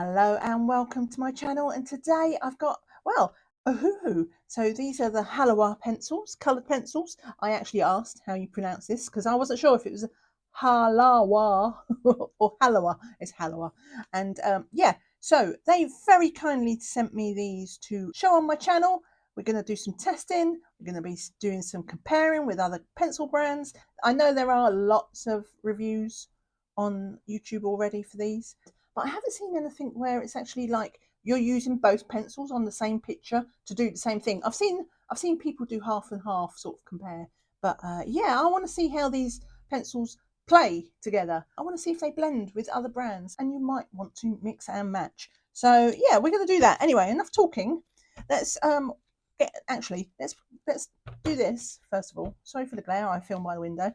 Hello and welcome to my channel, and today I've got, well, Ohuhu. So these are the Halawa pencils, coloured pencils. I actually asked how you pronounce this because I wasn't sure if it was Halawa or Halawa. It's Halawa. And yeah, so they very kindly sent me these to show on my channel. We're going to do some testing. We're going to be doing some comparing with other pencil brands. I know there are lots of reviews on YouTube already for these, but I haven't seen anything where it's actually like you're using both pencils on the same picture to do the same thing. I've seen people do half and half sort of compare, but yeah, I want to see how these pencils play together. I want to see if they blend with other brands, and you might want to mix and match. So yeah, we're going to do that. Anyway, enough talking. Let's let's do this first of all. Sorry for the glare. I film by the window.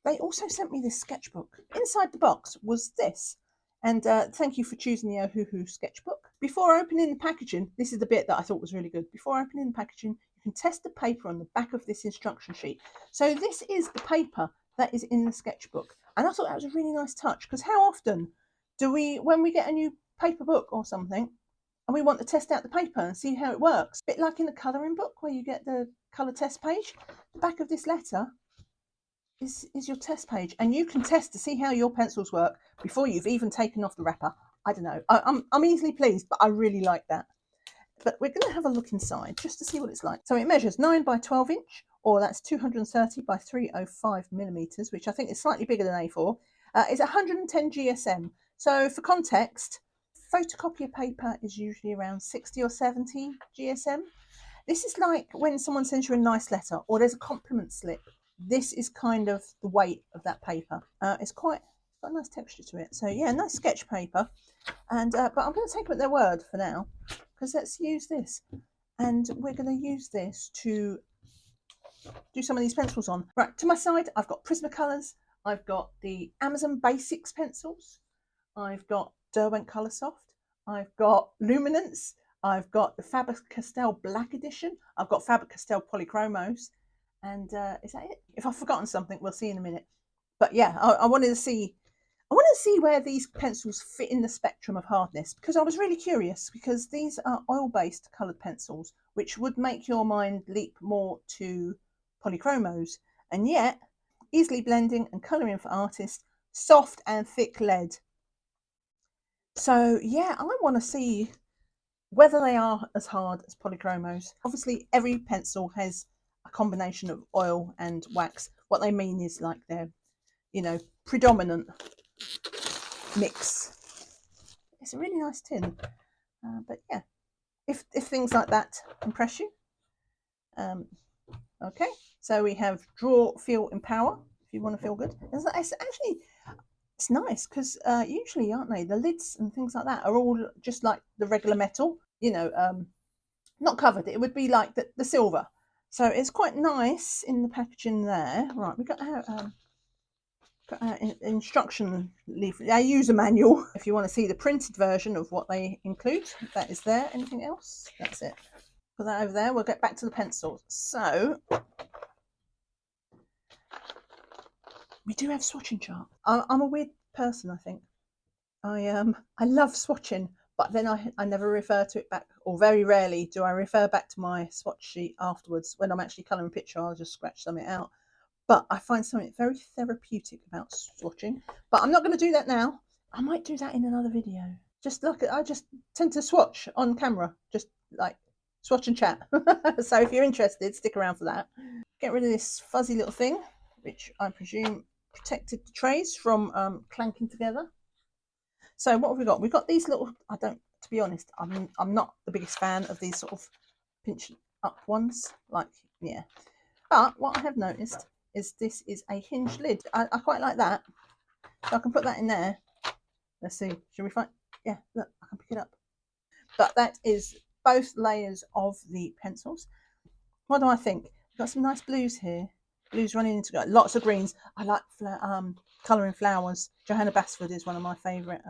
They also sent me this sketchbook. Inside the box was this. And thank you for choosing the Ohuhu sketchbook. Before opening the packaging, this is the bit that I thought was really good. Before opening the packaging, you can test the paper on the back of this instruction sheet. So this is the paper that is in the sketchbook. And I thought that was a really nice touch, because how often do we, when we get a new paper book or something, and we want to test out the paper and see how it works, a bit like in the colouring book where you get the colour test page, the back of this letter is your test page, and you can test to see how your pencils work before you've even taken off the wrapper. I don't know, I'm easily pleased, but I really like that. But we're going to have a look inside just to see what it's like. So it measures 9 by 12 inch, or that's 230 by 305 millimeters, which I think is slightly bigger than A4. It's 110 GSM. So for context, photocopier paper is usually around 60 or 70 GSM. This is like when someone sends you a nice letter or there's a compliment slip. This is kind of the weight of that paper. It's got a nice texture to it. So yeah, nice sketch paper. And but I'm going to take them at their word for now, because let's use this. And we're going to use this to do some of these pencils on. Right, to my side, I've got Prismacolors. I've got the Amazon Basics pencils. I've got Derwent Coloursoft. I've got Luminance. I've got the Faber Castell Black Edition. I've got Faber Castell Polychromos. And is that it? If I've forgotten something, we'll see in a minute. But yeah, I wanted to see where these pencils fit in the spectrum of hardness, because I was really curious, because these are oil-based coloured pencils, which would make your mind leap more to Polychromos, and yet easily blending and colouring for artists, soft and thick lead. So yeah, I want to see whether they are as hard as Polychromos. Obviously, every pencil has a combination of oil and wax. What they mean is like their, predominant mix. It's a really nice tin. But yeah, if things like that impress you. Okay, so we have draw, feel, empower. If you want to feel good, it's nice, because usually, aren't they, the lids and things like that are all just like the regular metal, not covered. It would be like the silver. So it's quite nice in the packaging there. Right, we got our instruction leaflet, our user manual. If you want to see the printed version of what they include, that is there. Anything else? That's it. Put that over there. We'll get back to the pencils. So we do have swatching chart. I'm a weird person, I think. I love swatching, but then I never refer to it back, or very rarely do I refer back to my swatch sheet afterwards. When I'm actually colouring a picture, I'll just scratch something out. But I find something very therapeutic about swatching. But I'm not going to do that now. I might do that in another video. Just look, I just tend to swatch on camera, just like swatch and chat. So if you're interested, stick around for that. Get rid of this fuzzy little thing, which I presume protected the trays from clanking together. So what have we got? We've got these little, to be honest, I'm not the biggest fan of these sort of pinch up ones, like, yeah. But what I have noticed is this is a hinged lid. I quite like that. So I can put that in there. Let's see, should we find, yeah, look, I can pick it up. But that is both layers of the pencils. What do I think? We've got some nice blues here. Blues running into lots of greens. I like colouring flowers. Johanna Basford is one of my favourite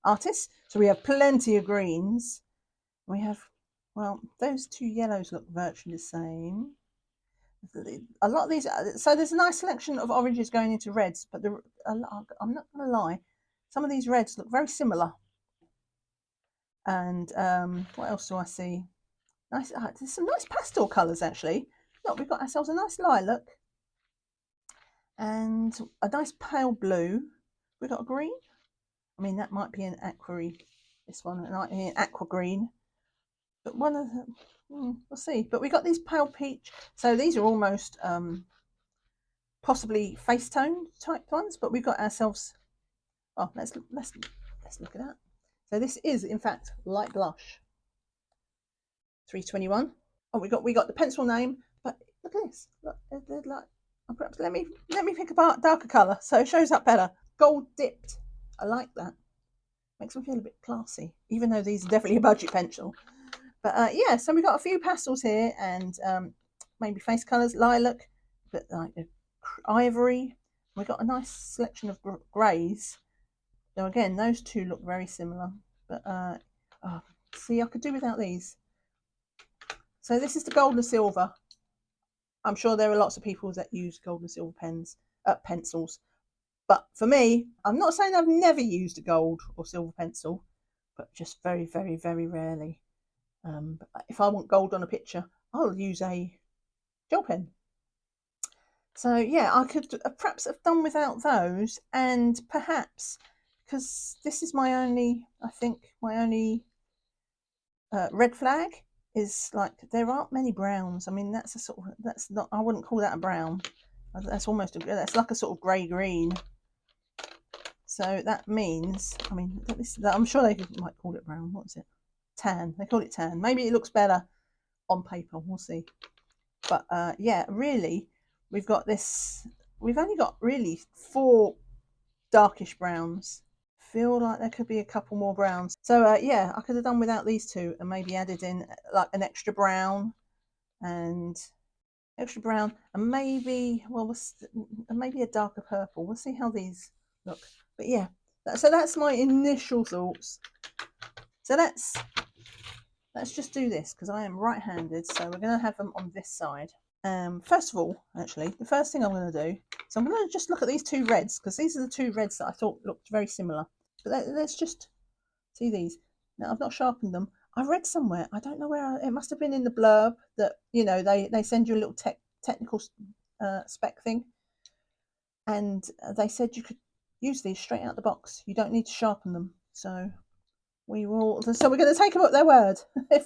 artists. So we have plenty of greens. We have, well, those two yellows look virtually the same. A lot of these, so there's a nice selection of oranges going into reds, but I'm not going to lie, some of these reds look very similar. And what else do I see? Nice, there's some nice pastel colours actually. Look, we've got ourselves a nice lilac and a nice pale blue. We've got a green. I mean, that might be an aqua. This one might be an aqua green. But one of them, we'll see. But we got these pale peach. So these are almost possibly face tone type ones. But we've got ourselves. Oh, let's look at that. So this is in fact light blush. 321. Oh, we got the pencil name, but look at this. Look, like, perhaps let me pick a darker colour so it shows up better. Gold dipped. I like that. Makes me feel a bit classy, even though these are definitely a budget pencil. But yeah, so we've got a few pastels here and maybe face colours, lilac, but like ivory. We've got a nice selection of greys. Now again, those two look very similar. But see, I could do without these. So this is the gold and silver. I'm sure there are lots of people that use gold and silver pencils. But for me, I'm not saying I've never used a gold or silver pencil, but just very, very, very rarely. If I want gold on a picture, I'll use a gel pen. So yeah, I could perhaps have done without those, and perhaps, because this is my only, I think, my only red flag is like there aren't many browns. I mean, that's a sort of, that's not, I wouldn't call that a brown. That's almost that's like a sort of grey green. So that means, I mean, I'm sure they might call it brown. What is it? Tan. They call it tan. Maybe it looks better on paper. We'll see. But yeah, really, we've got this. We've only got really 4 darkish browns. Feel like there could be a couple more browns. So yeah, I could have done without these 2 and maybe added in like an extra brown and maybe, well, maybe a darker purple. We'll see how these look. But yeah, so that's my initial thoughts. So let's just do this because I am right-handed, so we're going to have them on this side. First of all, actually, the first thing I'm going to do, so I'm going to just look at these 2 reds because these are the 2 reds that I thought looked very similar. But let's just see these. Now, I've not sharpened them. I read somewhere, I don't know where, it must have been in the blurb that, you know, they send you a little technical spec thing. And they said you could use these straight out the box. You don't need to sharpen them. So we're going to take them at their word. If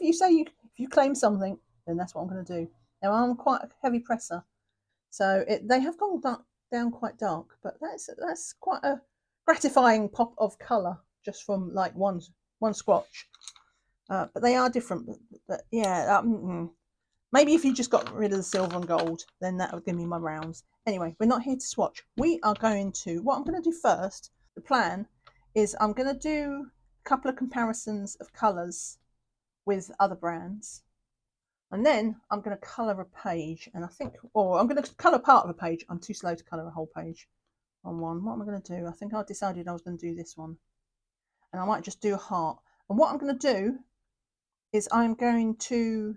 you claim something, then that's what I'm going to do. Now, I'm quite a heavy presser. So they have gone down quite dark, but that's quite a gratifying pop of colour just from like one swatch. But they are different. But yeah, maybe if you just got rid of the silver and gold, then that would give me my rounds. Anyway, we're not here to swatch. We are going to, what I'm going to do first, the plan is I'm going to do a couple of comparisons of colours with other brands. And then I'm going to colour a page, and I think, or I'm going to colour part of a page. I'm too slow to colour a whole page on one. What am I going to do? I think I decided I was going to do this one. And I might just do a heart. And what I'm going to do is I'm going to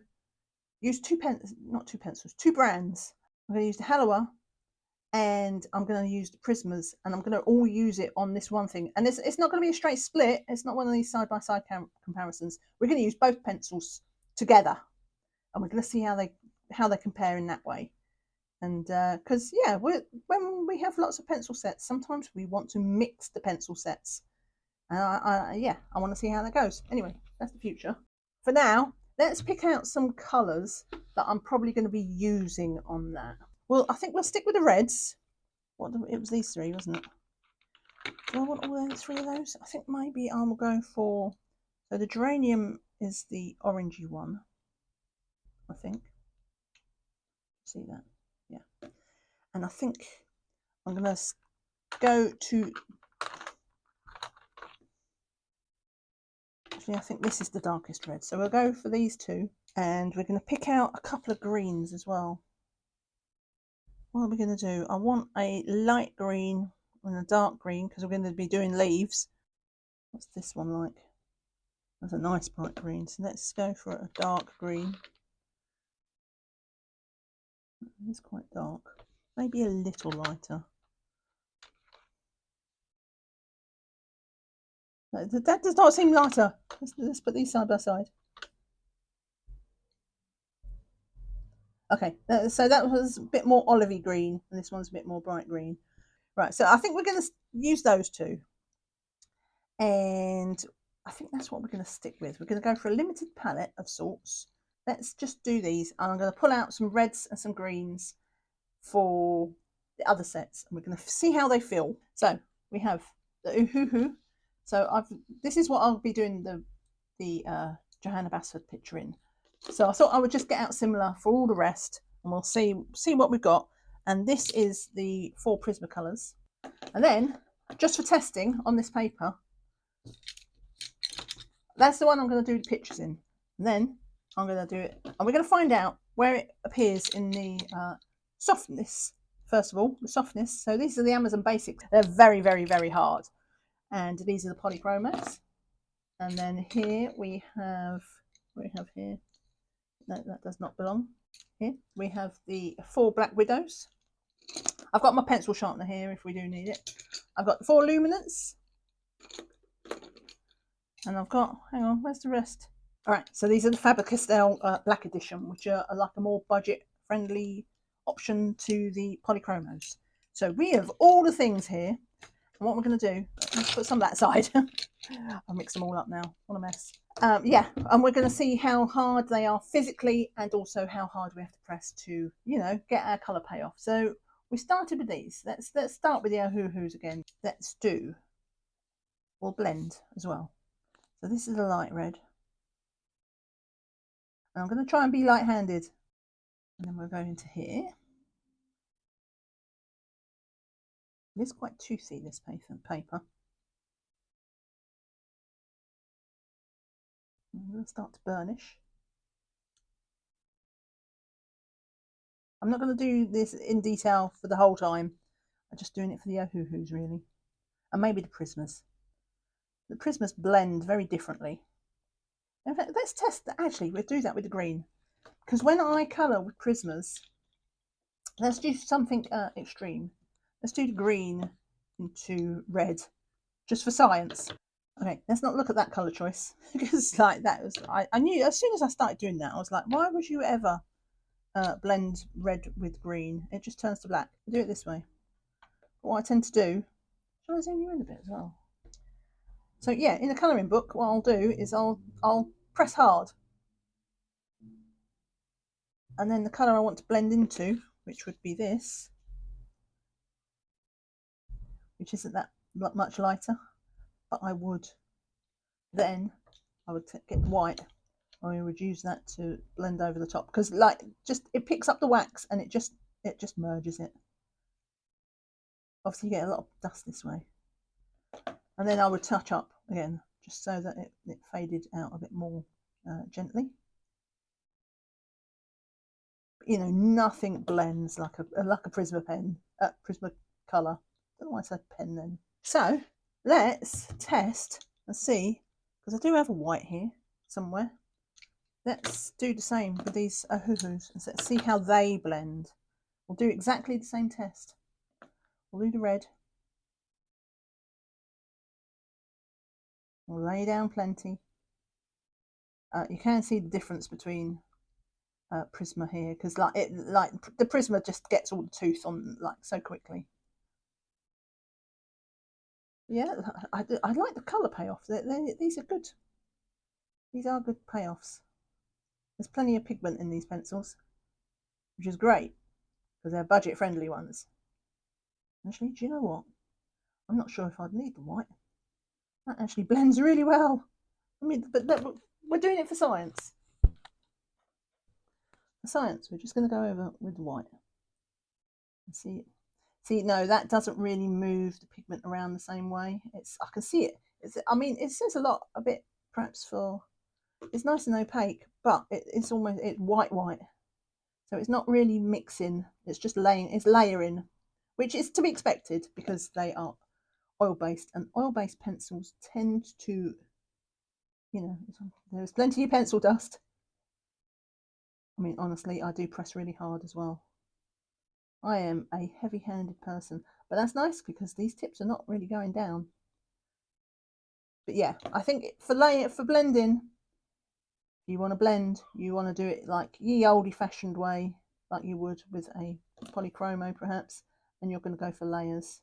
use 2 brands. I'm going to use the Halawa and I'm going to use the Prismas, and I'm going to all use it on this one thing. And it's not going to be a straight split. It's not one of these side-by-side comparisons. We're going to use both pencils together, and we're going to see how they compare in that way. And because yeah, when we have lots of pencil sets, sometimes we want to mix the pencil sets, and I want to see how that goes. Anyway, that's the future. For now, let's pick out some colours that I'm probably going to be using on that. Well, I think we'll stick with the reds. It was these 3, wasn't it? Do I want all 3 of those? I think maybe I'll go for, so the geranium is the orangey one, I think. See that? Yeah. And I think I'm going to go to, actually I think this is the darkest red. So we'll go for these 2, and we're going to pick out a couple of greens as well. What are we going to do? I want a light green and a dark green because we're going to be doing leaves. What's this one like? That's a nice bright green. So let's go for a dark green. It's quite dark. Maybe a little lighter. That does not seem lighter. Let's put these side by side. Okay, so that was a bit more olivey green, and this one's a bit more bright green. Right, so I think we're going to use those two. And I think that's what we're going to stick with. We're going to go for a limited palette of sorts. Let's just do these. And I'm going to pull out some reds and some greens for the other sets. And we're going to see how they feel. So we have the Ohuhu. So this is what I'll be doing the Johanna Basford picture in. So I thought I would just get out similar for all the rest, and we'll see what we've got. And this is the 4 Prismacolors. And then, just for testing on this paper, that's the one I'm going to do the pictures in. And then I'm going to do it, and we're going to find out where it appears in the softness. First of all, the softness. So these are the Amazon Basics. They're very, very, very hard. And these are the Polychromos. And then here we have, what do we have here? No, that does not belong. Here we have the 4 Black Widows. I've got my pencil sharpener here if we do need it. I've got the 4 Luminance. And I've got, hang on, where's the rest? All right, so these are the Faber Castell Black Edition, which are like a more budget-friendly option to the Polychromos. So we have all the things here. And what we're going to do, let's put some of that aside. I'll mix them all up now. What a mess. Yeah, and we're going to see how hard they are physically, and also how hard we have to press to, you know, get our colour payoff. So we started with these. Let's start with the Ohuhus again. We'll blend as well. So this is a light red. And I'm going to try and be light-handed. And then we'll go into here. It's quite toothy, this paper. I'm going to start to burnish. I'm not going to do this in detail for the whole time. I'm just doing it for the Ohuhus, really. And maybe the Prismas. The Prismas blend very differently. In fact, let's test that. Actually, we'll do that with the green. Because when I colour with Prismas, let's do something extreme. Let's do the green into red, just for science. Okay, let's not look at that colour choice. Because like that was, I knew as soon as I started doing that, I was like, why would you ever blend red with green? It just turns to black. I'll do it this way. But what I tend to do, shall I zoom you in a bit as well? So yeah, in the colouring book, what I'll do is I'll press hard. And then the colour I want to blend into, which would be this, which isn't that much lighter, but I would get white, and we would use that to blend over the top, because like just it picks up the wax and it just merges it. Obviously you get a lot of dust this way. And then I would touch up again, just so that it faded out a bit more gently. You know, nothing blends like a Prisma pen, Prismacolor. I don't know why I said pen then. So let's test and see, because I do have a white here somewhere. Let's do the same with these Ohuhus and let's see how they blend. We'll do exactly the same test. We'll do the red. We'll lay down plenty. You can see the difference between Prisma here, because like the Prisma just gets all the tooth on like so quickly. Yeah, I like the colour payoff. These are good. These are good payoffs. There's plenty of pigment in these pencils, which is great because they're budget friendly ones. Actually, do you know what? I'm not sure if I'd need the white. That actually blends really well. I mean, but we're doing it for science. For science, we're just going to go over with the white. See, no, that doesn't really move the pigment around the same way. I can see it. I mean, it says a lot, a bit perhaps for. It's nice and opaque, but it's almost white. So it's not really mixing. It's just layering, which is to be expected because they are oil-based, and oil-based pencils tend to, you know, there's plenty of pencil dust. I mean, honestly, I do press really hard as well. I am a heavy-handed person, but that's nice because these tips are not really going down. But yeah, I think for blending, you want to blend, you want to do it like ye oldie-fashioned way, like you would with a Polychromo perhaps, and you're going to go for layers.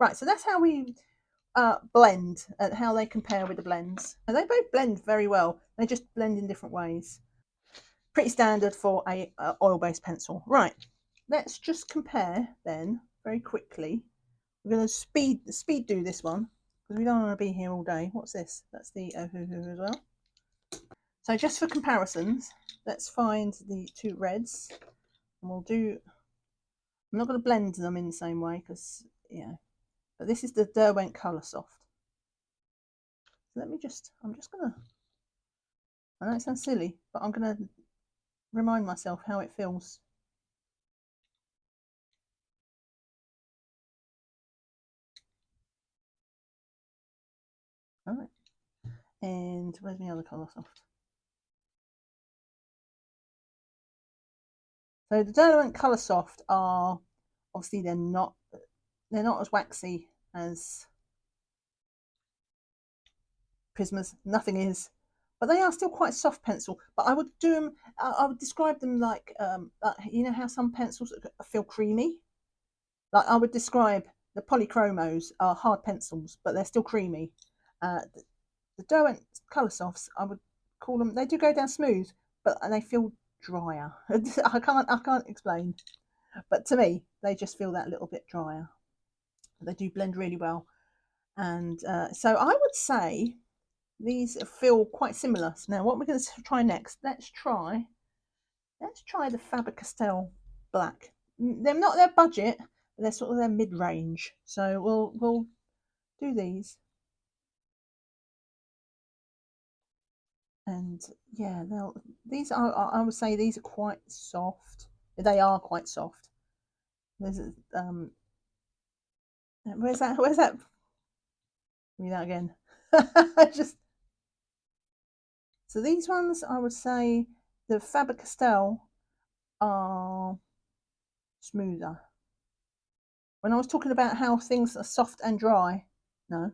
Right, so that's how we blend, and how they compare with the blends. And they both blend very well. They just blend in different ways. Pretty standard for a oil-based pencil. Right, let's just compare then very quickly. We're going to speed do this one because we don't want to be here all day. What's this? That's the Ohuhu as well. So just for comparisons, let's find the two reds, and we'll do. I'm not going to blend them in the same way because yeah, but this is the Derwent Coloursoft. So I'm just going to. I know it sounds silly, but I'm going to remind myself how it feels. All right, and where's my other Coloursoft? So the Derwent Coloursoft are obviously they're not as waxy as Prismas. Nothing is, but they are still quite soft pencil. But I would do them. I would describe them like you know how some pencils feel creamy. Like I would describe the Polychromos are hard pencils, but they're still creamy. The Derwent Coloursofts, I would call them. They do go down smooth, but they feel drier. I can't explain, but to me, they just feel that little bit drier. They do blend really well, and so I would say these feel quite similar. Now, what we're going to try next? Let's try the Faber Castell Black. They're not their budget, but they're sort of their mid-range. So we'll do these, and yeah, these are, I would say these are quite soft. They are quite soft. There's where's that? Read that again. Just so these ones, I would say the Faber Castell are smoother. When I was talking about how things are soft and dry, no,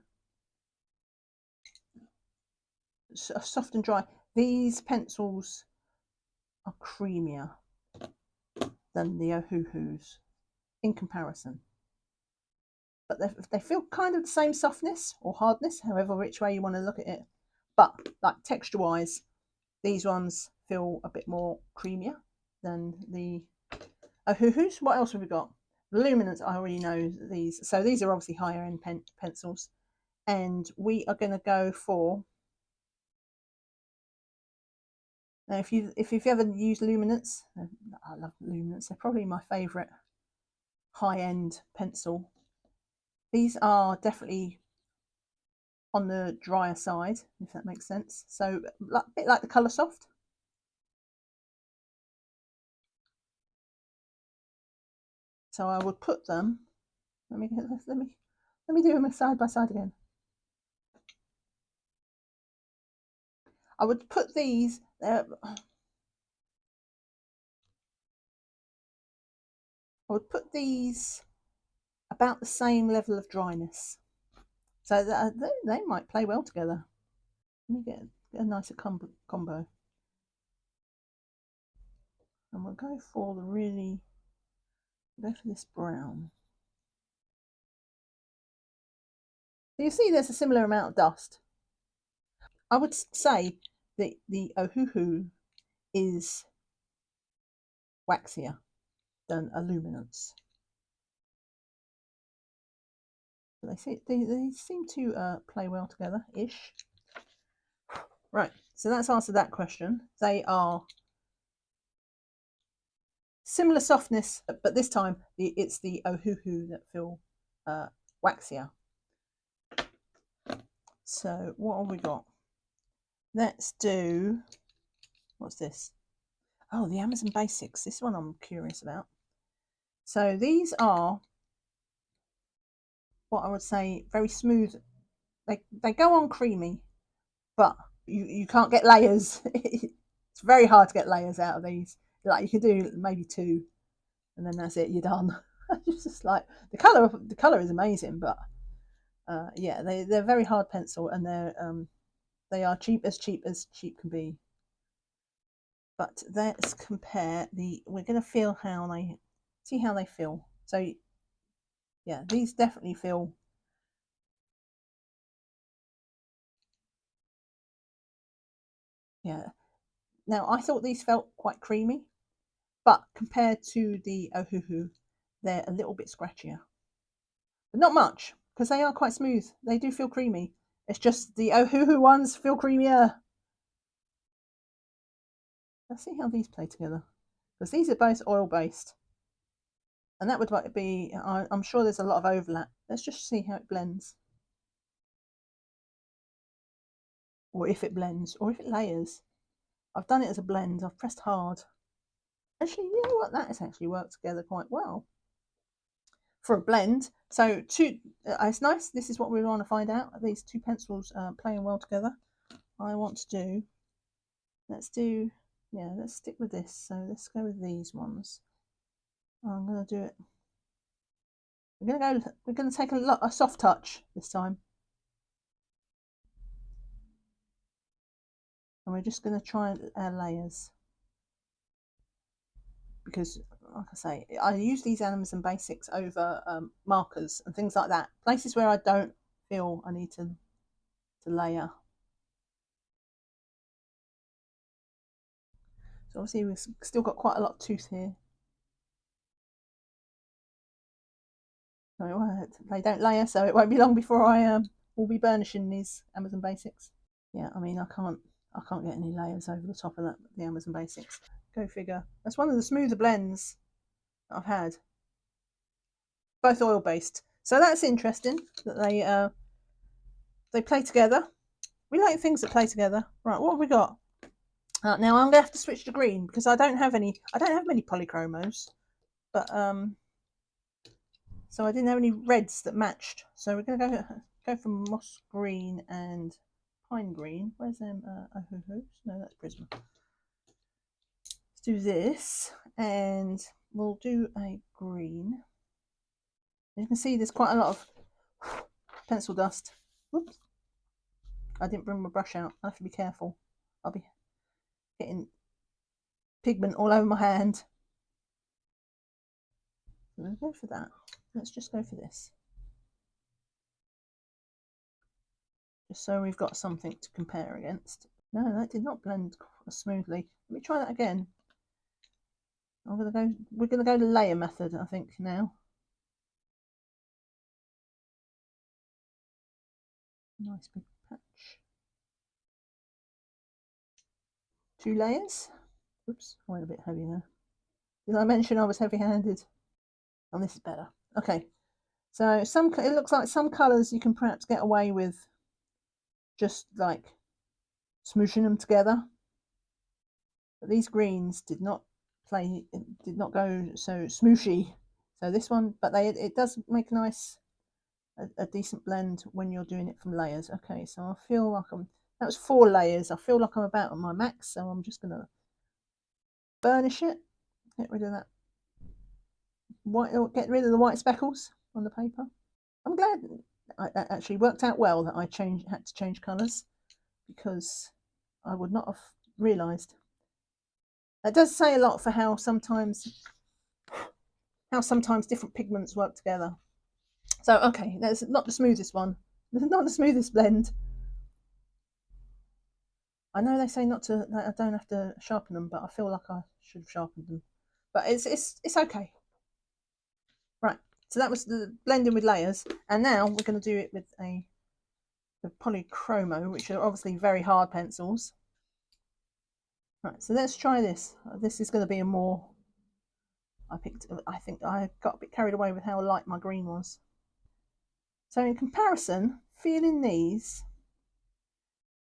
soft and dry, these pencils are creamier than the Ohuhus in comparison. But they feel kind of the same softness or hardness, however which way you want to look at it. But like texture wise, these ones feel a bit more creamier than the Ohuhus. What else have we got? Luminance, I already know these. So these are obviously higher end pencils. And we are going to go for. Now, if you've ever used Luminance, I love Luminance. They're probably my favourite high-end pencil. These are definitely on the drier side, if that makes sense. So a bit like the Coloursoft. So I would put them. Let me do them side by side again. I would put these. I would put these about the same level of dryness, so that they might play well together. Let me get a nicer combo, and we'll go for this brown. So you see, there's a similar amount of dust. I would say that the Ohuhu is waxier than a Luminance. They seem to play well together ish. Right, so that's answered that question. They are similar softness, but this time it's the Ohuhu that feel waxier. So what have we got? Let's do, what's this? Oh, the Amazon Basics. This one I'm curious about. So these are what I would say very smooth. They go on creamy, but you can't get layers. It's very hard to get layers out of these. Like you can do maybe two, and then that's it. You're done. It's just like the color is amazing, but Yeah, they're very hard pencil, and they are cheap as cheap can be. But let's compare we're going to feel how they, see how they feel. So yeah, these definitely feel, yeah. Now I thought these felt quite creamy, but compared to the Ohuhu, they're a little bit scratchier. But not much, because they are quite smooth. They do feel creamy. It's just the Ohuhu ones feel creamier. Let's see how these play together, because these are both oil based, and that would be, I'm sure there's a lot of overlap. Let's just see how it blends, or if it blends, or if it layers. I've done it as a blend. I've pressed hard. Actually, you know what? That has actually worked together quite well for a blend. So it's nice. This is what we want to find out. Are these two pencils playing well together? I want to do, let's stick with this. So let's go with these ones. I'm going to do it. We're going to take a soft touch this time. And we're just going to try our layers. Because, like I say, I use these Amazon Basics over markers and things like that. Places where I don't feel I need to layer. So obviously we've still got quite a lot of tooth here. So they don't layer, so it won't be long before I will be burnishing these Amazon Basics. Yeah, I mean I can't get any layers over the top of the Amazon Basics. Go figure. That's one of the smoother blends that I've had. Both oil based, so that's interesting that they play together. We like things that play together. Right, what have we got? Now I'm gonna have to switch to green because I don't have many Polychromos, but so I didn't have any reds that matched. So we're gonna go for moss green and pine green. Where's them? Ohuhu? No, that's Prisma. Let's do this, and we'll do a green. You can see there's quite a lot of pencil dust. Whoops! I didn't bring my brush out. I have to be careful. I'll be getting pigment all over my hand. I'm going to go for that. Let's just go for this. Just so we've got something to compare against. No, that did not blend smoothly. Let me try that again. We're going to go the layer method, I think, now. Nice big patch. 2 layers. Oops, I went a bit heavy there. Did I mention I was heavy-handed? Oh, this is better. Okay, so it looks like some colours you can perhaps get away with just like smooshing them together. But these greens did not go so smooshy. So this one, but it does make a nice, a decent blend when you're doing it from layers. Okay, so I feel like that was 4 layers. I feel like I'm about on my max, so I'm just gonna burnish it, get rid of that white, get rid of the white speckles on the paper. I'm glad it actually worked out well that I had to change colours, because I would not have realised. That does say a lot for how sometimes different pigments work together. So okay, that's not the smoothest one. Not the smoothest blend. I know they say not to, I don't have to sharpen them, but I feel like I should have sharpened them. But it's okay. Right, so that was the blending with layers, and now we're going to do it with the Polychromo, which are obviously very hard pencils. Right, so let's try this. This is going to be a more, I think I got a bit carried away with how light my green was. So in comparison, feeling these,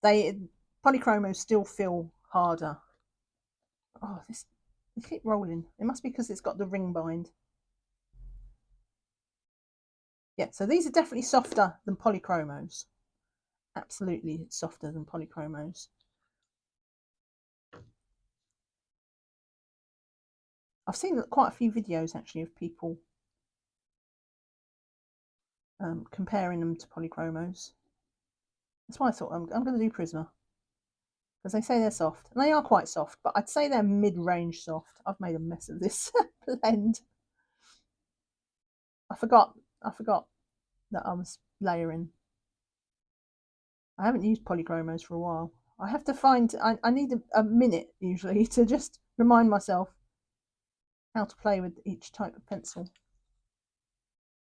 Polychromos still feel harder. Oh, they keep rolling. It must be because it's got the ring bind. Yeah, so these are definitely softer than Polychromos. Absolutely softer than Polychromos. I've seen quite a few videos actually of people comparing them to Polychromos. That's why I thought I'm going to do Prisma, because they say they're soft, and they are quite soft, but I'd say they're mid-range soft. I've made a mess of this blend. I forgot that I was layering. I haven't used Polychromos for a while. I have to find, I need a minute usually to just remind myself how to play with each type of pencil.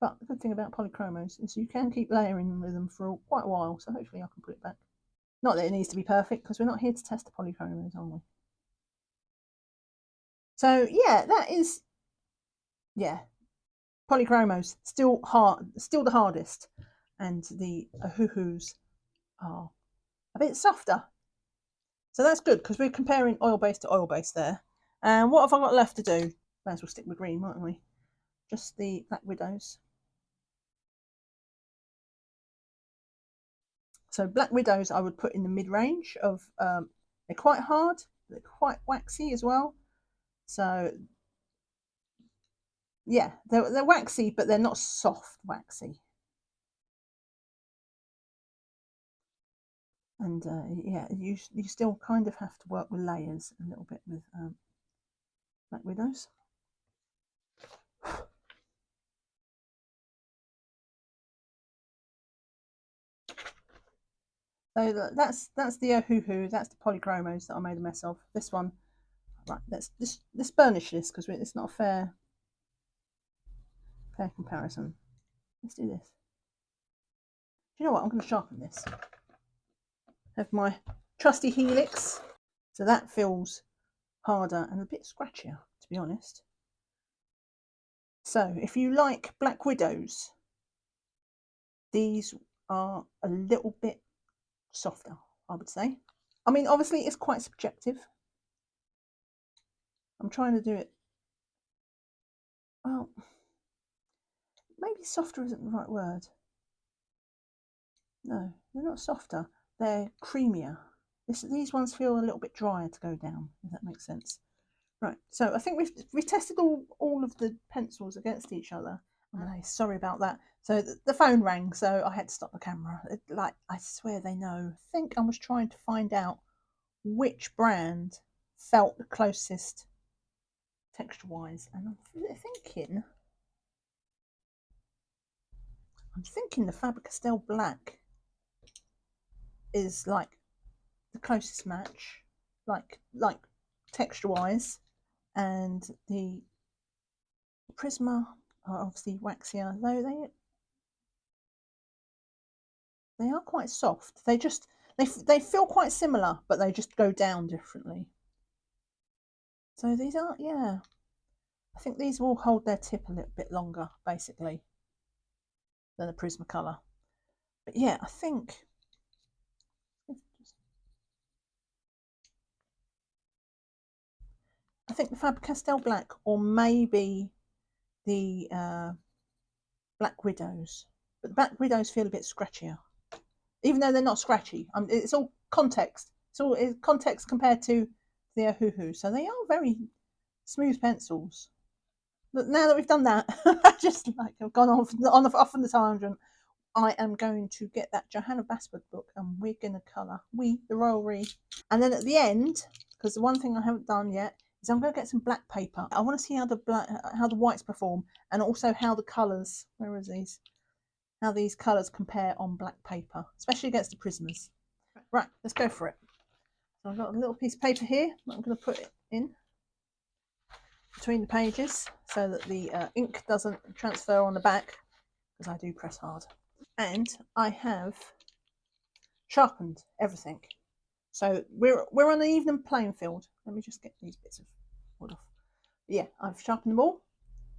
But the good thing about Polychromos is you can keep layering with them for quite a while, so hopefully I can put it back. Not that it needs to be perfect, because we're not here to test the Polychromos, are we? So yeah, that is, yeah, Polychromos still the hardest, and the Ohuhus are a bit softer. So that's good, because we're comparing oil-based to oil-based there. And what have I got left to do? May as well stick with green, mightn't we? Just the Black Widows. So Black Widows I would put in the mid-range of, they're quite hard, they're quite waxy as well. So yeah, they're waxy, but they're not soft waxy. And yeah, you still kind of have to work with layers a little bit with Black Widows. So that's the Ohuhu, that's the Polychromos that I made a mess of. This one, right, let's burnish this, because it's not a fair comparison. Let's do this. Do you know what? I'm going to sharpen this. I have my trusty Helix. So that feels harder and a bit scratchier, to be honest. So if you like Black Widows, these are a little bit softer, I would say. I mean, obviously it's quite subjective. I'm trying to do it, well, maybe softer isn't the right word. No, they're not softer, they're creamier. These ones feel a little bit drier to go down, if that makes sense. Right, so I think we've tested all of the pencils against each other. I'm sorry about that. So the phone rang, so I had to stop the camera. Like, I swear they know. I think I was trying to find out which brand felt the closest texture-wise, and I'm thinking the Faber Castell Black is like the closest match, like texture-wise, and the Prisma are obviously waxier, though they are quite soft. They feel quite similar, but they just go down differently. So these are, yeah, I think these will hold their tip a little bit longer, basically, than the Prismacolor. But yeah, I think the Faber-Castell Black, or maybe the Black Widows. But the Black Widows feel a bit scratchier, even though they're not scratchy. It's all context. It's all context compared to the Ohuhu. So they are very smooth pencils. But now that we've done that, I just like I've gone off on the tangent. I am going to get that Johanna Basford book, and we're going to colour the Royal Re. And then at the end, because the one thing I haven't done yet is I'm going to get some black paper. I want to see how the whites perform, and also how the colours, how these colours compare on black paper, especially against the Prismas. Right, let's go for it. So I've got a little piece of paper here. I'm going to put it in between the pages so that the ink doesn't transfer on the back, because I do press hard. And I have sharpened everything, so we're on an even playing field. Let me just get these bits of wood off. Yeah, I've sharpened them all.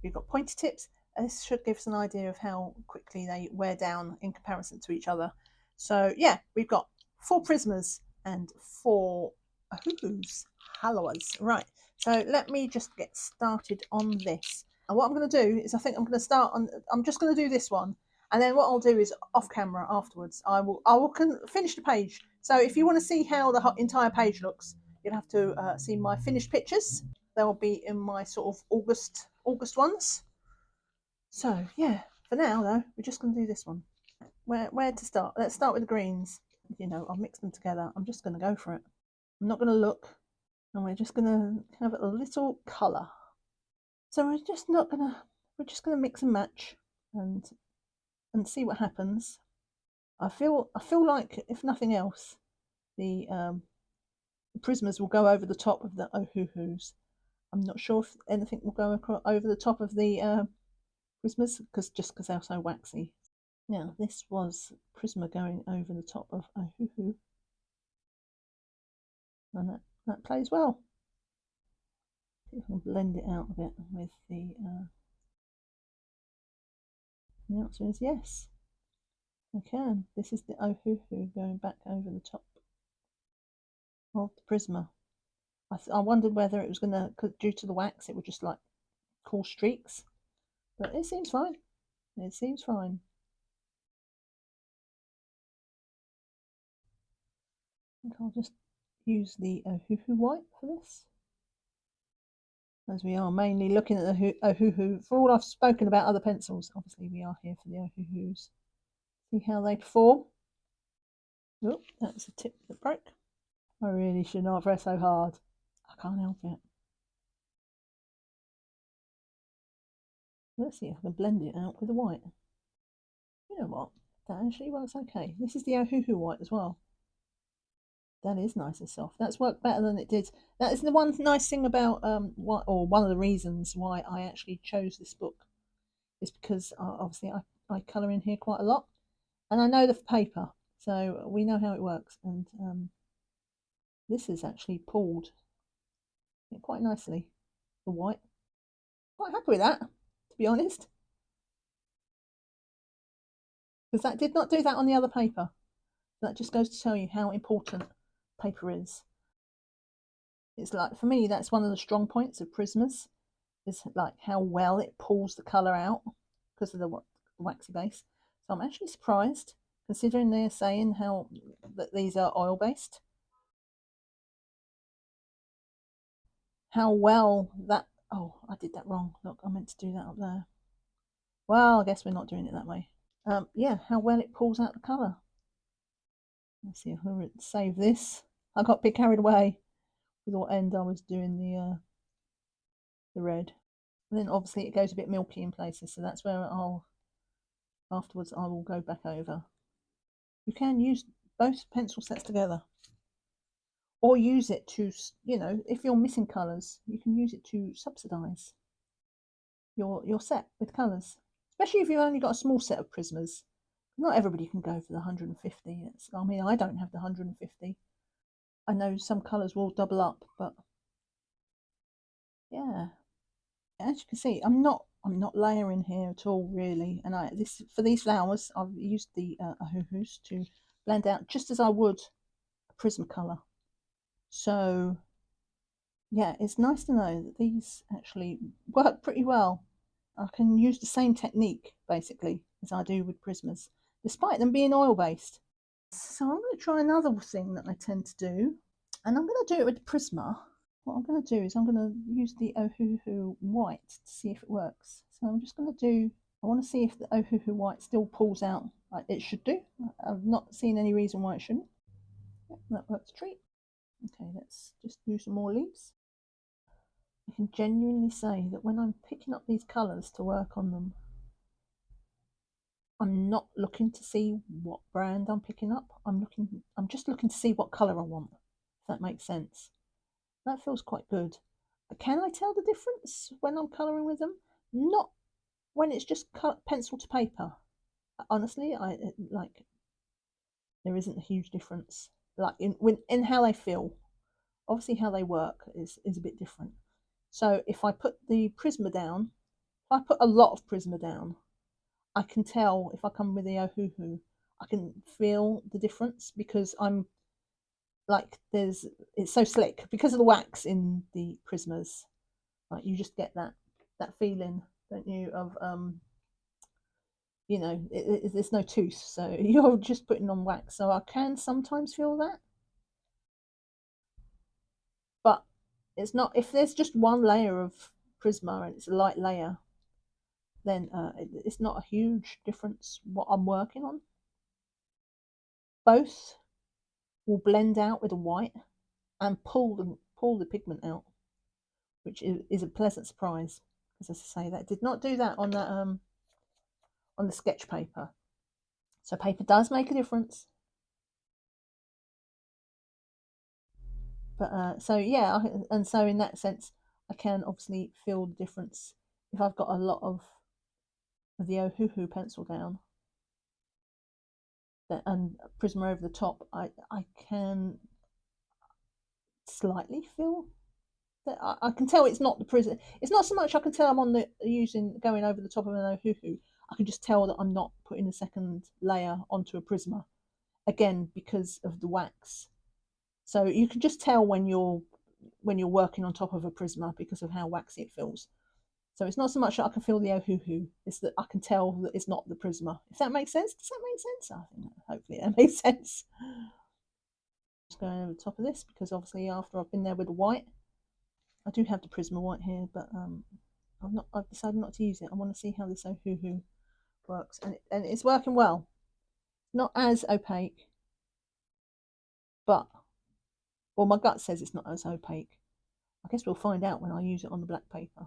We've got pointy tips. This should give us an idea of how quickly they wear down in comparison to each other. So yeah, we've got 4 Prismas and 4 Ohuhu Halawas. Right, so let me just get started on this. And what I'm going to do is, I think I'm going to start on, I'm just going to do this one, and then what I'll do is off camera afterwards I will finish the page. So if you want to see how the entire page looks, you'll have to see my finished pictures. They'll be in my sort of August ones. So yeah, For now, though, we're just going to do this one. Where to start? Let's start with the greens. You know, I'll mix them together. I'm just going to go for it. I'm not going to look, and we're just going to have a little colour. So we're just going to mix and match and see what happens. I feel like, if nothing else, the Prismas will go over the top of the Ohuhus. I'm not sure if anything will go over the top of the Prismas because they're so waxy. Now this was Prisma going over the top of Ohuhu, and that plays well. See if I can blend it out a bit with the answer is yes, I can. This is the Ohuhu going back over the top of the Prisma. I wondered whether it was going to, due to the wax, it would just like cause streaks, but it seems fine. It seems fine. I think I'll just use the Ohuhu white for this, as we are mainly looking at the Ohuhu. For all I've spoken about other pencils, obviously we are here for the Ohuhus. See how they perform. Oh, that's a tip that broke. I really should not press so hard. I can't help it. Let's see if I can blend it out with the white. You know what? That actually works okay. This is the Ohuhu white as well. That is nice and soft. That's worked better than it did. That is the one nice thing about one of the reasons why I actually chose this book is because obviously I colour in here quite a lot, and I know the paper, so we know how it works. And this is actually pulled quite nicely. The white, quite happy with that, to be honest, because that did not do that on the other paper. That just goes to show you how important paper is. It's like, for me, that's one of the strong points of Prismas, is like how well it pulls the colour out because of the waxy base. So I'm actually surprised, considering they're saying that these are oil based, how well that, oh, I did that wrong. Look, I meant to do that up there. Well, I guess we're not doing it that way. Yeah, how well it pulls out the colour. Let's see if I save this. I got a bit carried away with what end I was doing the red. And then obviously it goes a bit milky in places, so that's where afterwards I will go back over. You can use both pencil sets together, or use it to, you know, if you're missing colours, you can use it to subsidise your set with colours, especially if you've only got a small set of Prismas. Not everybody can go for the 150. I mean, I don't have the 150. I know some colours will double up, but yeah, as you can see, I'm not layering here at all, really. And for these flowers, I've used the Ohuhus to blend out just as I would a Prismacolor. So yeah, it's nice to know that these actually work pretty well. I can use the same technique basically as I do with Prismas, despite them being oil based. So I'm going to try another thing that I tend to do, and I'm going to do it with the Prisma. What I'm going to do is I'm going to use the Ohuhu white to see if it works. So I'm just going to do, I want to see if the Ohuhu white still pulls out like it should do. I've not seen any reason why it shouldn't. Yep, that works a treat. Okay, let's just do some more leaves. I can genuinely say that when I'm picking up these colours to work on them, I'm not looking to see what brand I'm picking up. I'm just looking to see what colour I want, if that makes sense. That feels quite good. Can I tell the difference when I'm colouring with them? Not when it's just pencil to paper. Honestly, there isn't a huge difference. Like in how they feel. Obviously, how they work is a bit different. So if I put the Prisma down, if I put a lot of Prisma down, I can tell if I come with the Ohuhu, I can feel the difference because I'm like it's so slick because of the wax in the Prismas. Like you just get that feeling, don't you, of you know, there's no tooth, so you're just putting on wax. So I can sometimes feel that, but it's not, if there's just one layer of Prisma and it's a light layer, then it's not a huge difference what I'm working on. Both will blend out with the white and pull the pigment out, which is a pleasant surprise. Because as I say, that did not do that on that on the sketch paper. So paper does make a difference. But so yeah, and so in that sense, I can obviously feel the difference if I've got a lot of the Ohuhu pencil down and Prisma over the top. I can slightly feel that I can tell it's not the Prism. It's not so much I can tell I'm on the using going over the top of an Ohuhu. I can just tell that I'm not putting a second layer onto a Prisma again because of the wax. So you can just tell when you're working on top of a Prisma because of how waxy it feels. So it's not so much that I can feel the Ohuhu, it's that I can tell that it's not the Prisma. If that makes sense, does that make sense? I think hopefully that makes sense. Just going over the top of this because obviously after I've been there with the white, I do have the Prisma white here, but I've decided not to use it. I want to see how this Ohuhu works, and it's working well. Not as opaque, but well, my gut says it's not as opaque. I guess we'll find out when I use it on the black paper.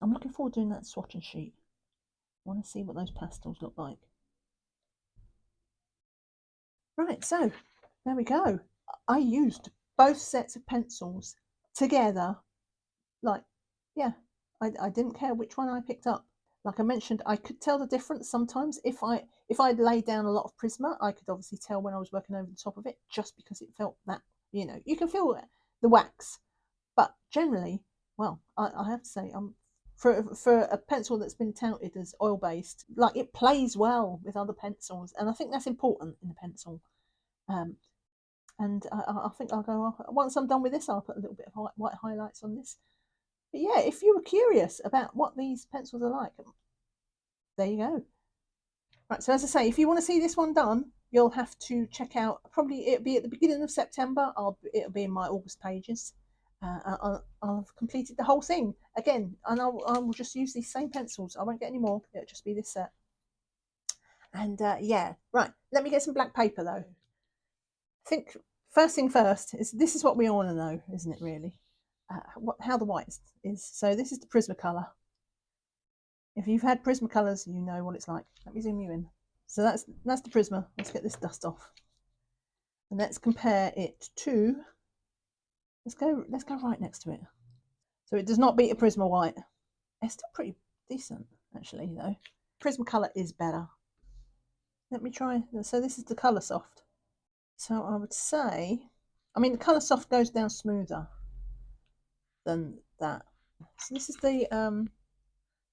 I'm looking forward to doing that swatching sheet. I want to see what those pastels look like. Right, so there we go. I used both sets of pencils together. Like, yeah, I didn't care which one I picked up. Like I mentioned, I could tell the difference sometimes. If I'd laid down a lot of Prisma, I could obviously tell when I was working over the top of it, just because it felt that, you know, you can feel the wax. But generally, well, I have to say, for a pencil that's been touted as oil based, like it plays well with other pencils, and I think that's important in a pencil. And I think I'll go once I'm done with this. I'll put a little bit of white highlights on this. But yeah, if you were curious about what these pencils are like, there you go. Right, so as I say, if you want to see this one done, you'll have to check out. Probably it'll be at the beginning of September. It'll be in my August pages. I've completed the whole thing again, and I will just use these same pencils. I won't get any more. It'll just be this set. And yeah, right. Let me get some black paper though. I think first thing first is this is what we all want to know, isn't it? Really, how the white is. So this is the Prismacolor. If you've had Prismacolors, you know what it's like. Let me zoom you in. So that's the Prisma. Let's get this dust off, and let's compare it to. Let's go right next to it. So it does not beat a Prisma white. It's still pretty decent, actually, though. Prismacolor is better. Let me try. So this is the Coloursoft. So I would say, I mean, the Coloursoft goes down smoother than that. So this is the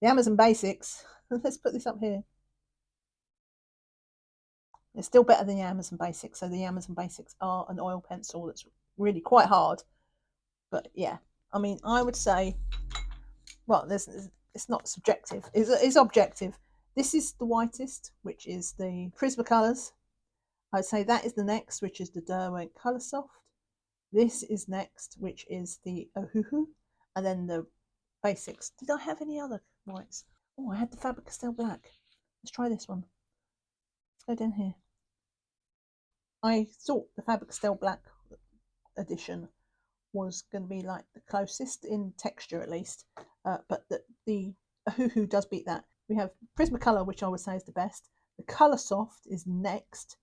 Amazon Basics. Let's put this up here. It's still better than the Amazon Basics. So the Amazon Basics are an oil pencil that's really quite hard. But yeah, I mean, I would say, well, it's not subjective. It's objective. This is the whitest, which is the Prismacolors. I'd say that is the next, which is the Derwent Coloursoft. This is next, which is the Ohuhu, and then the Basics. Did I have any other whites? Oh, I had the Faber Castell Black. Let's try this one. Let's go down here. I thought the Faber Castell Black edition was going to be like the closest in texture, at least, but the Ohuhu does beat that. We have Prismacolor, which I would say is the best. The Coloursoft is next.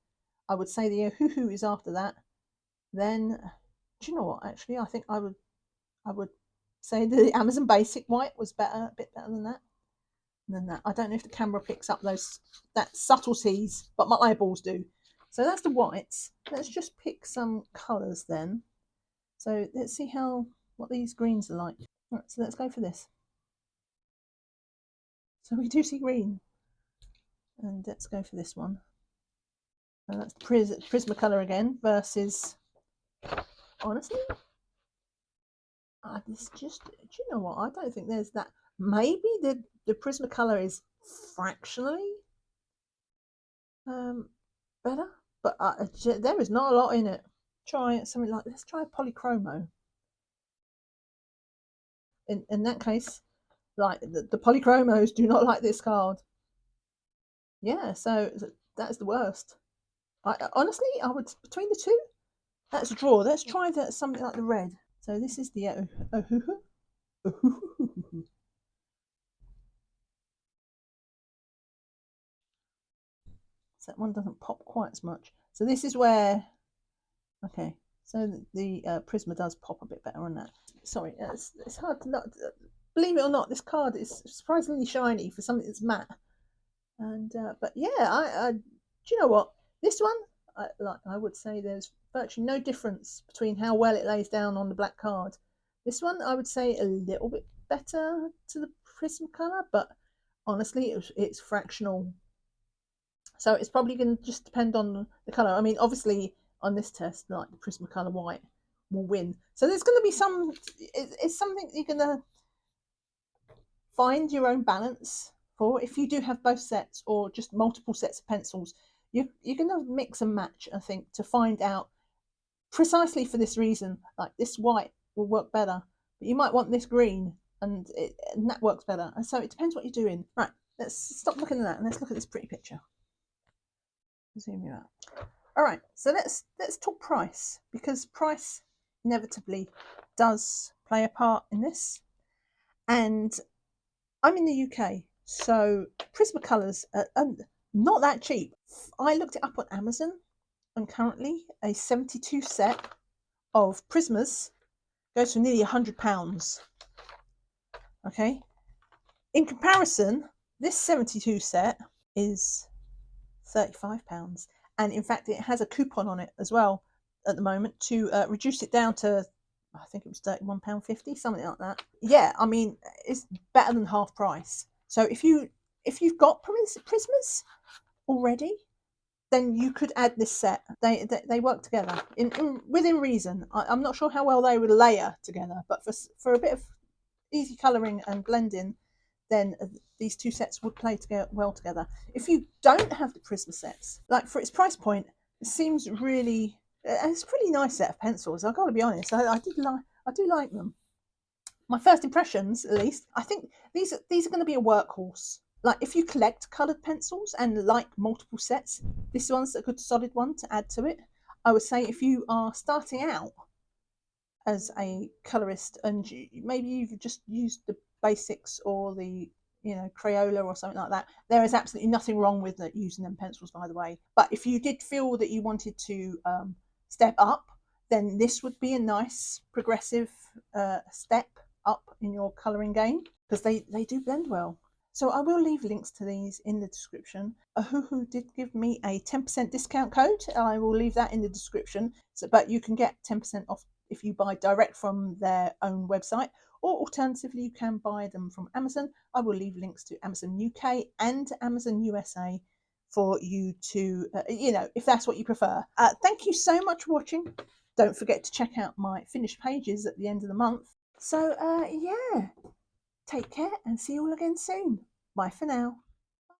I would say the Ohuhu is after that. Then, do you know what? Actually, I think I would say the Amazon Basic White was better, a bit better than that. I don't know if the camera picks up that subtleties, but my eyeballs do. So that's the whites. Let's just pick some colours then. So let's see what these greens are like. Right, so let's go for this. So we do see green, and let's go for this one. And that's Prismacolor again versus. Honestly, this just. Do you know what? I don't think there's that. Maybe the Prismacolor is fractionally better, but there is not a lot in it. Try something like, let's try Polychromo. In that case, Like the Polychromos do not like this card. Yeah, so that's the worst. Honestly, I would, between the two, let's draw. Let's try something like the red. So this is the Ohuhu. Ohuhu. So that one doesn't pop quite as much. So this is where, okay, so the Prisma does pop a bit better on that. Sorry, it's hard to not, believe it or not, this card is surprisingly shiny for something that's matte. And but yeah, do you know what? This one, I would say there's virtually no difference between how well it lays down on the black card. This one, I would say a little bit better to the Prismacolor, but honestly, it's fractional. So it's probably going to just depend on the colour. I mean, obviously, on this test, like the Prismacolor white will win. So there's going to be some, it's something you're going to find your own balance for. If you do have both sets or just multiple sets of pencils, you're going to mix and match, I think, to find out precisely for this reason, like this white will work better, but you might want this green, and that works better. And so it depends what you're doing. Right, let's stop looking at that and let's look at this pretty picture. Zoom you out. All right, so let's talk price, because price inevitably does play a part in this. And I'm in the UK, so Prismacolors are not that cheap. I looked it up on Amazon, and currently a 72 set of Prismas goes for nearly £100. Okay, in comparison, this 72 set is £35, and in fact it has a coupon on it as well at the moment to reduce it down to, I think it was £31.50, something like that. Yeah, I mean, it's better than half price. So if you've got Prismas already, then you could add this set. They work together within reason. I'm not sure how well they would layer together, but for a bit of easy colouring and blending, then these two sets would play well together. If you don't have the Prisma sets, like for its price point, it seems really, it's a pretty nice set of pencils. I've got to be honest, I do like them. My first impressions, at least, I think these are going to be a workhorse. Like if you collect coloured pencils and like multiple sets, this one's a good solid one to add to it. I would say if you are starting out as a colorist and maybe you've just used the basics or the Crayola or something like that, there is absolutely nothing wrong with using them pencils, by the way. But if you did feel that you wanted to step up, then this would be a nice progressive step up in your colouring game, because they do blend well. So I will leave links to these in the description. Ohuhu did give me a 10% discount code. I will leave that in the description. But you can get 10% off if you buy direct from their own website, or alternatively you can buy them from Amazon. I will leave links to Amazon UK and Amazon USA for you to, if that's what you prefer. Thank you so much for watching. Don't forget to check out my finished pages at the end of the month. So yeah, take care and see you all again soon. Bye for now.